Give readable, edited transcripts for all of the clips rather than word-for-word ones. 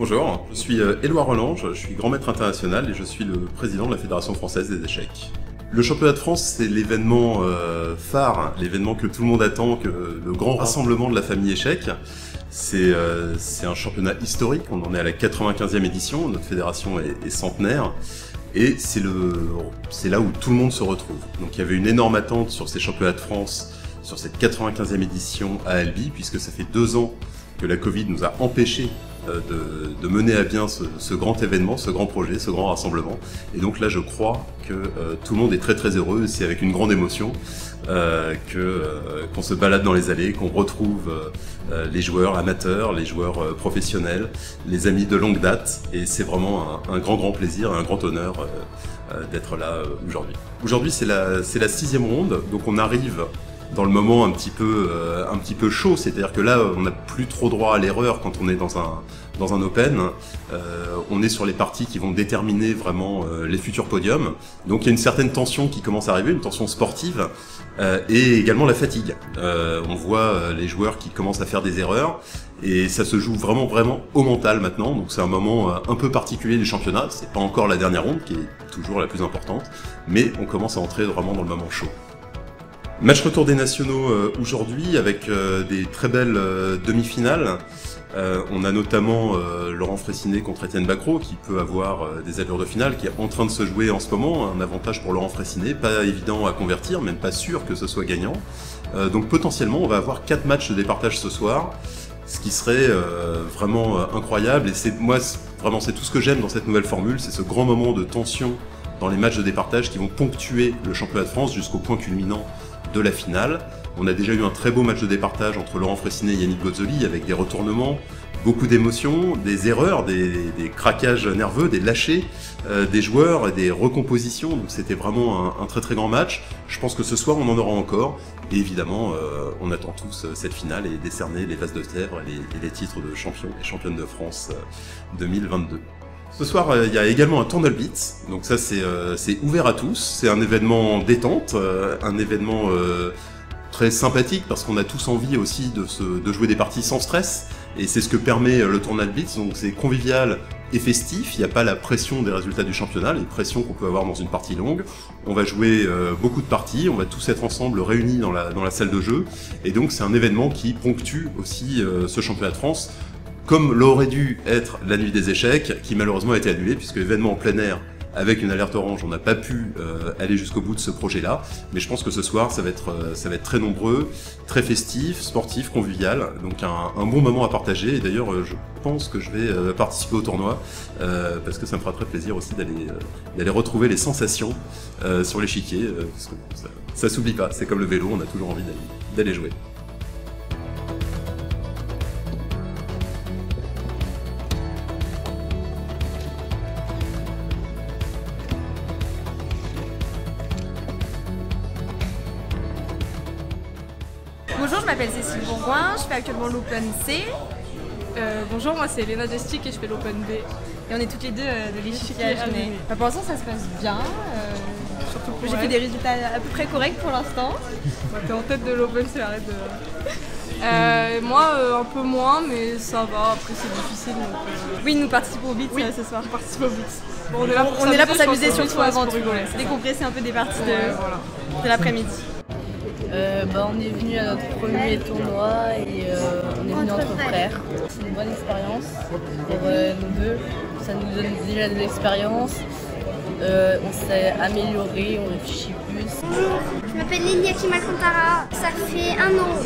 Bonjour, je suis Éloi Roland, je suis grand maître international et je suis le président de la Fédération française des échecs. Le championnat de France, c'est l'événement phare, l'événement que tout le monde attend, que le grand rassemblement de la famille échec. C'est un championnat historique, on en est à la 95e édition, notre fédération est centenaire. Et c'est là où tout le monde se retrouve. Donc il y avait une énorme attente sur ces championnats de France, sur cette 95e édition à Albi, puisque ça fait 2 ans que la Covid nous a empêchés de mener à bien ce grand événement, ce grand projet, ce grand rassemblement. Et donc là, je crois que tout le monde est très très heureux. C'est avec une grande émotion qu'on se balade dans les allées, qu'on retrouve les joueurs amateurs, les joueurs professionnels, les amis de longue date. Et c'est vraiment un grand plaisir et un grand honneur d'être là aujourd'hui. Aujourd'hui, c'est la 6e ronde, donc on arrive dans le moment un petit peu chaud, c'est-à-dire que là on n'a plus trop droit à l'erreur quand on est dans un open. On est sur les parties qui vont déterminer vraiment les futurs podiums. Donc il y a une certaine tension qui commence à arriver, une tension sportive, et également la fatigue. On voit les joueurs qui commencent à faire des erreurs, et ça se joue vraiment au mental maintenant. Donc c'est un moment un peu particulier du championnat. C'est pas encore la dernière ronde qui est toujours la plus importante, mais on commence à entrer vraiment dans le moment chaud. Match retour des nationaux aujourd'hui avec des très belles demi-finales. On a notamment Laurent Fraissinet contre Étienne Bacrot qui peut avoir des allures de finale, qui est en train de se jouer en ce moment. Un avantage pour Laurent Fraissinet, pas évident à convertir, même pas sûr que ce soit gagnant. Donc potentiellement on va avoir 4 matchs de départage ce soir, ce qui serait vraiment incroyable. Et c'est tout ce que j'aime dans cette nouvelle formule, c'est ce grand moment de tension dans les matchs de départage qui vont ponctuer le championnat de France jusqu'au point culminant de la finale. On a déjà eu un très beau match de départage entre Laurent Fraissinet et Yannick Bozzoli avec des retournements, beaucoup d'émotions, des erreurs, des craquages nerveux, des lâchers des joueurs et des recompositions. Donc c'était vraiment un très grand match. Je pense que ce soir on en aura encore. Et évidemment, on attend tous cette finale et décerner les vases de Sèvres et les titres de champion et championne de France 2022. Ce soir, il y a également un Tournal Beat, donc ça c'est ouvert à tous, c'est un événement détente, un événement très sympathique parce qu'on a tous envie aussi de jouer des parties sans stress, et c'est ce que permet le Tournal Beat, donc c'est convivial et festif, il n'y a pas la pression des résultats du championnat, les pressions qu'on peut avoir dans une partie longue. On va jouer beaucoup de parties, on va tous être ensemble réunis dans la salle de jeu, et donc c'est un événement qui ponctue aussi ce championnat de France, comme l'aurait dû être la nuit des échecs, qui malheureusement a été annulée, puisque l'événement en plein air, avec une alerte orange, on n'a pas pu aller jusqu'au bout de ce projet-là. Mais je pense que ce soir, ça va être très nombreux, très festif, sportif, convivial, donc un bon moment à partager. Et d'ailleurs, je pense que je vais participer au tournoi, parce que ça me fera très plaisir aussi d'aller retrouver les sensations sur l'échiquier, parce que ça s'oublie pas, c'est comme le vélo, on a toujours envie d'aller jouer. Bonjour, je m'appelle Cécile Bourgoin, je fais actuellement l'Open C. Bonjour, moi c'est Léna Destic et je fais l'Open B. Et on est toutes les deux de l'échiquier à Genève. Pour l'instant ça se passe bien. J'ai fait des résultats à peu près corrects pour l'instant. T'es en tête de l'Open C, arrête de... moi un peu moins, mais ça va, après c'est difficile. Donc, Oui, nous participons au beat ce soir. On participe au beat. Bon, on est là pour s'amuser surtout avant tout, décompresser un peu des parties de l'après-midi. On est venu à notre premier tournoi et on est venu entre frères. C'est une bonne expérience pour nous deux. Ça nous donne déjà de l'expérience. On s'est amélioré, on réfléchit plus. Bonjour, je m'appelle Liliaki Makantara. Ça fait 1 an.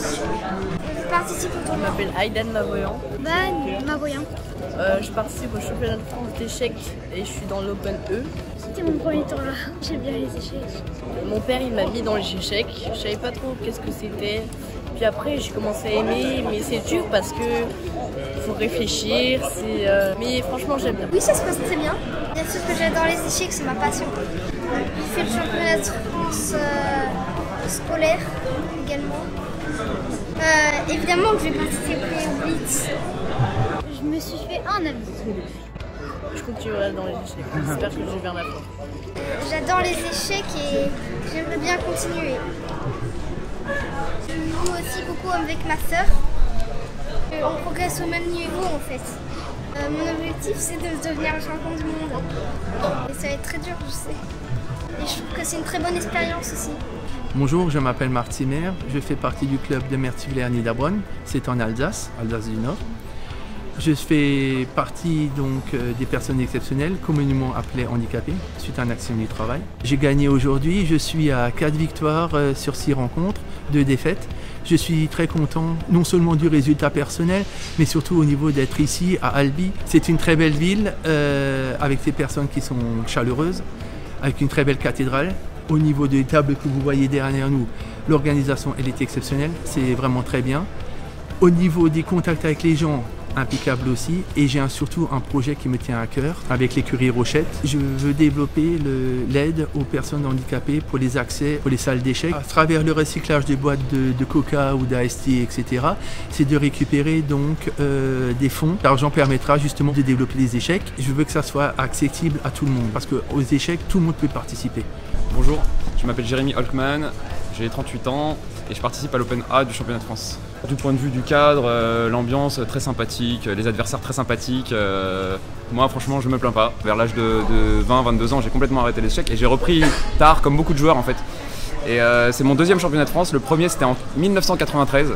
Je participe au tournoi. Je m'appelle Aïdan Mavoyan. Mavoyan. Je participe au championnat de France d'échecs et je suis dans l'Open E. C'était mon premier tournoi. J'aime bien les échecs. Mon père il m'a mis dans les échecs. Je savais pas trop qu'est-ce que c'était. Puis après j'ai commencé à aimer, mais c'est dur parce que faut réfléchir. Mais franchement j'aime bien. Oui, ça se passe très bien. Bien sûr que j'adore les échecs, c'est ma passion. Je fais le championnat de France scolaire également. Évidemment que je vais participer au Blitz. Je me suis fait un ami. Je continuerai dans les échecs. J'espère que je vais vers la fin. J'adore les échecs et j'aimerais bien continuer. Je joue aussi beaucoup avec ma sœur. On progresse au même niveau en fait. Mon objectif, c'est de devenir le champion du monde. Et ça va être très dur, je sais. Et je trouve que c'est une très bonne expérience aussi. Bonjour, je m'appelle Marc Zimmer, je fais partie du club de Merthiviers-Niederbronn, c'est en Alsace, Alsace du Nord. Je fais partie donc des personnes exceptionnelles, communément appelées handicapées, suite à un accident du travail. J'ai gagné aujourd'hui, je suis à 4 victoires sur 6 rencontres, 2 défaites. Je suis très content non seulement du résultat personnel, mais surtout au niveau d'être ici à Albi. C'est une très belle ville avec des personnes qui sont chaleureuses, avec une très belle cathédrale. Au niveau des tables que vous voyez derrière nous, l'organisation elle est exceptionnelle, c'est vraiment très bien. Au niveau des contacts avec les gens, impeccable aussi, et j'ai surtout un projet qui me tient à cœur avec l'écurie Rochette. Je veux développer l'aide aux personnes handicapées pour les accès pour les salles d'échecs. À travers le recyclage des boîtes de Coca ou d'AST, etc., c'est de récupérer donc des fonds. L'argent permettra justement de développer les échecs. Je veux que ça soit accessible à tout le monde, parce qu'aux échecs, tout le monde peut participer. Bonjour, je m'appelle Jérémy Holkman, j'ai 38 ans et je participe à l'Open A du championnat de France. Du point de vue du cadre, l'ambiance très sympathique, les adversaires très sympathiques. Moi franchement je me plains pas. Vers l'âge de 20-22 ans j'ai complètement arrêté l'échec et j'ai repris tard comme beaucoup de joueurs en fait. Et c'est mon deuxième championnat de France, le premier c'était en 1993.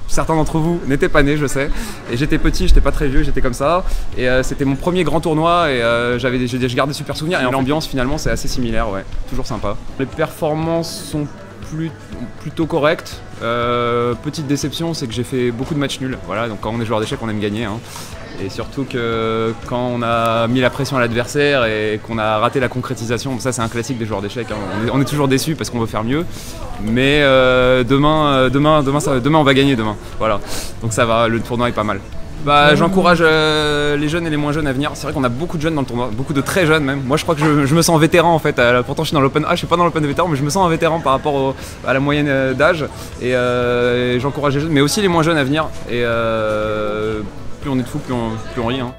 Certains d'entre vous n'étaient pas nés, je sais. Et j'étais petit, j'étais pas très vieux, j'étais comme ça. Et c'était mon premier grand tournoi et j'ai gardé super souvenirs. Et l'ambiance finalement c'est assez similaire, ouais, toujours sympa. Les performances sont plutôt correctes. Petite déception, c'est que j'ai fait beaucoup de matchs nuls. Voilà, donc quand on est joueur d'échecs, on aime gagner. Hein. Et surtout que quand on a mis la pression à l'adversaire et qu'on a raté la concrétisation, ça c'est un classique des joueurs d'échecs, hein. On est toujours déçus parce qu'on veut faire mieux, mais demain on va gagner demain. Voilà, donc ça va, le tournoi est pas mal. Bah, j'encourage les jeunes et les moins jeunes à venir. C'est vrai qu'on a beaucoup de jeunes dans le tournoi, beaucoup de très jeunes même. Moi je crois que je me sens vétéran en fait. Pourtant je suis dans l'Open A, je suis pas dans l'Open de vétéran, mais je me sens un vétéran par rapport à la moyenne d'âge. Et j'encourage les jeunes, mais aussi les moins jeunes à venir. Et plus on est de fous, plus on rit. Hein.